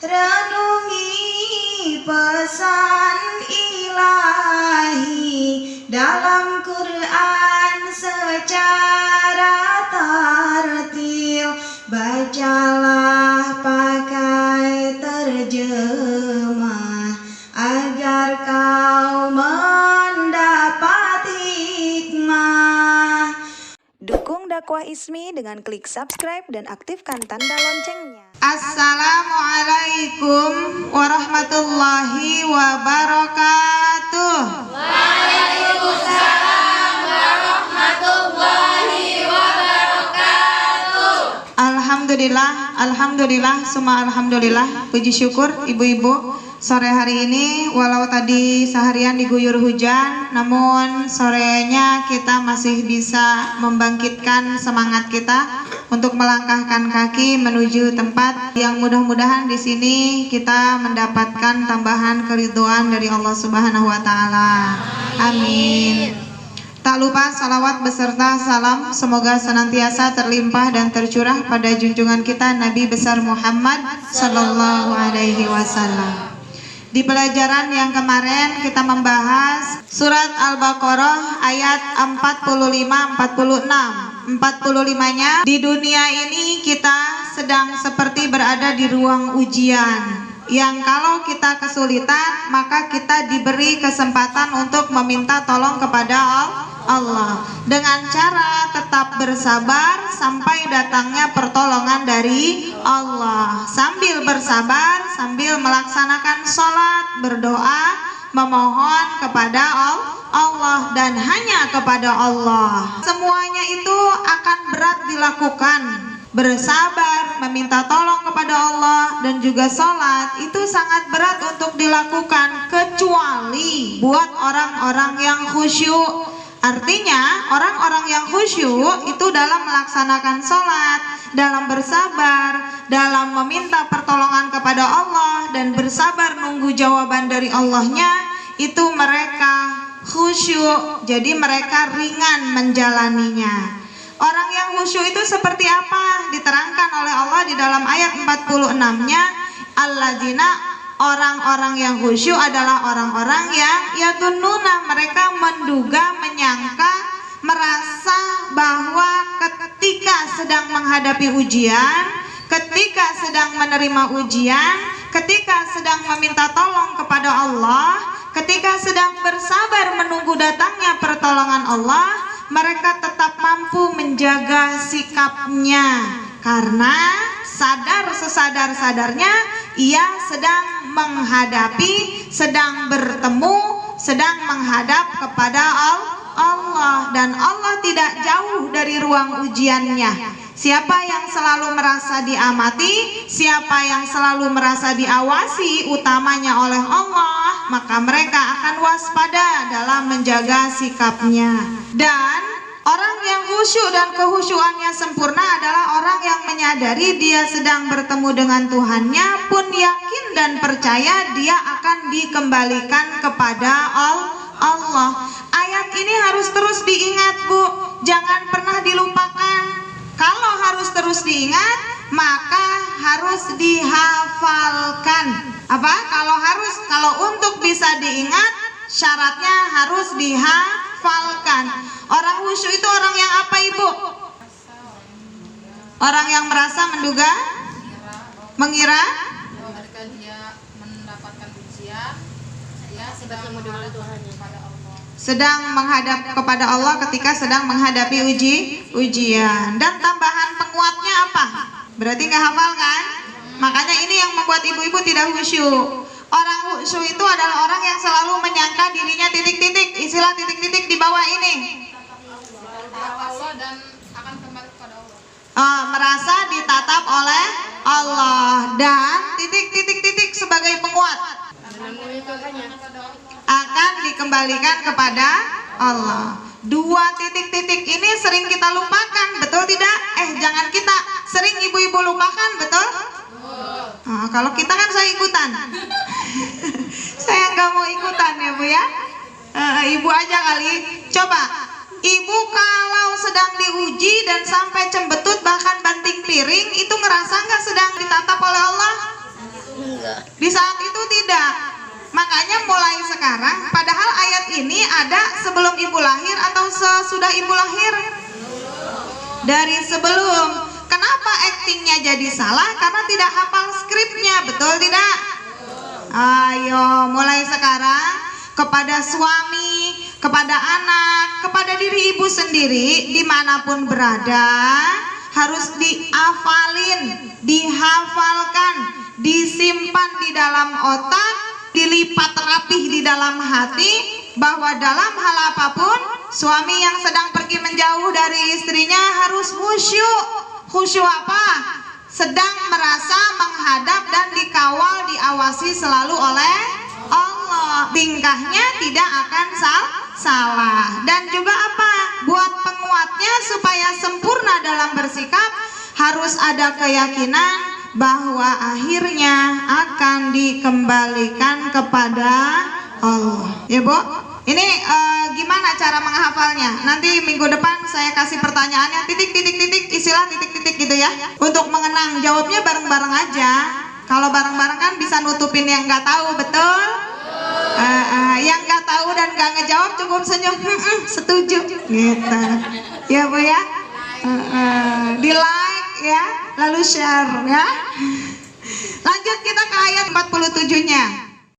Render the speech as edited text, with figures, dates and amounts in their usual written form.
renungi pesan ilahi dalam Quran secara tartil. Bacalah pakai terjemah agar kau mendapat hikmah. Dukung dakwah Ismi dengan klik subscribe dan aktifkan tanda loncengnya. Assalamualaikum warahmatullahi wabarakatuh. Waalaikumsalam warahmatullahi wabarakatuh. Alhamdulillah, semua alhamdulillah. Puji syukur ibu-ibu, sore hari ini walau tadi seharian diguyur hujan, namun sorenya kita masih bisa membangkitkan semangat kita untuk melangkahkan kaki menuju tempat yang mudah-mudahan di sini kita mendapatkan tambahan keridhaan dari Allah Subhanahu wa taala. Amin. Tak lupa salawat beserta salam semoga senantiasa terlimpah dan tercurah pada junjungan kita Nabi besar Muhammad sallallahu alaihi wasallam. Di pelajaran yang kemarin kita membahas surat Al-Baqarah ayat 45-46. 45-nya, di dunia ini kita sedang seperti berada di ruang ujian, yang kalau kita kesulitan maka kita diberi kesempatan untuk meminta tolong kepada Allah dengan cara tetap bersabar sampai datangnya pertolongan dari Allah. Sambil bersabar, sambil melaksanakan sholat, berdoa, memohon kepada Allah dan hanya kepada Allah. Semuanya itu akan berat dilakukan. Bersabar, meminta tolong kepada Allah dan juga sholat itu sangat berat untuk dilakukan kecuali buat orang-orang yang khusyuk. Artinya orang-orang yang khusyuk itu dalam melaksanakan sholat, dalam bersabar, dalam meminta pertolongan kepada Allah dan bersabar nunggu jawaban dari Allahnya, itu mereka khusyuk, jadi mereka ringan menjalaninya. Orang yang khusyuk itu seperti apa? Diterangkan oleh Allah di dalam ayat 46-nya, alladzina, orang-orang yang khusyuk adalah orang-orang yang yadunnuna, mereka menduga, menyangka, merasa bahwa ketika sedang menghadapi ujian, ketika sedang menerima ujian, ketika sedang meminta tolong kepada Allah, ketika sedang bersabar menunggu datangnya pertolongan Allah, mereka tetap mampu menjaga sikapnya karena sadar sesadar-sadarnya ia sedang menghadapi, sedang bertemu, sedang menghadap kepada Allah, dan Allah tidak jauh dari ruang ujiannya. Siapa yang selalu merasa diamati, siapa yang selalu merasa diawasi utamanya oleh Allah, maka mereka akan waspada dalam menjaga sikapnya. Dan orang yang khusyuk dan kehusyuannya sempurna adalah orang yang menyadari dia sedang bertemu dengan Tuhannya, pun yakin dan percaya dia akan dikembalikan kepada Allah. Ayat ini harus terus diingat, Bu, jangan pernah dilupakan. Kalau harus terus diingat, maka harus dihafalkan. Apa? Kalau untuk bisa diingat, syaratnya harus dihafalkan. Orang khusyuk itu orang yang apa, Ibu? Orang yang merasa, menduga, mengira, Ketika dia mendapatkan ujian, dia sedang menghadap kepada Allah. sedang menghadap kepada Allah ketika sedang menghadapi ujian. Dan tambahan penguatnya apa? Berarti nggak hafal kan? Makanya ini yang membuat ibu-ibu tidak khusyuk. Orang khusyuk itu adalah orang yang selalu menyangka dirinya titik-titik, istilah titik-titik di bawah ini. Allah dan akan kembali kepada Allah. Merasa ditatap oleh Allah dan titik-titik sebagai penguat akan dikembalikan kepada Allah. Dua titik-titik ini sering kita lupakan, betul tidak? Jangan kita, sering ibu-ibu lupakan, betul? Kalau kita kan saya ikutan. Saya nggak mau ikutan ya, Bu ya. Ibu aja kali. Coba, ibu kalau sedang diuji dan sampai cembetut bahkan banting piring, itu ngerasa nggak sedang ditatap oleh Allah? Di saat itu tidak. Makanya mulai sekarang, padahal ayat ini ada sebelum ibu lahir atau sesudah ibu lahir? Dari sebelum. Kenapa aktingnya jadi salah? Karena tidak hafal skripnya, betul tidak? Ayo, mulai sekarang kepada suami, kepada anak, kepada diri ibu sendiri, dimanapun berada, harus dihafalin, dihafalkan, disimpan di dalam otak, dilipat rapih di dalam hati, bahwa dalam hal apapun suami yang sedang pergi menjauh dari istrinya harus khusyuk. Khusyuk apa? Sedang merasa menghadap dan dikawal, diawasi selalu oleh Allah. Tingkahnya tidak akan salah. Dan juga apa? Buat penguatnya supaya sempurna dalam bersikap, harus ada keyakinan bahwa akhirnya akan dikembalikan kepada Allah. Ya Bu, ini gimana cara menghafalnya? Nanti minggu depan saya kasih pertanyaannya titik, istilah titik gitu ya. Untuk mengenang, jawabnya bareng-bareng aja. Kalau bareng-bareng kan bisa nutupin yang nggak tahu, betul? Yang nggak tahu dan nggak ngejawab cukup senyum, setuju gitu. Ya Bu ya. Di like ya, lalu share ya. Lanjut kita ke ayat 47-nya.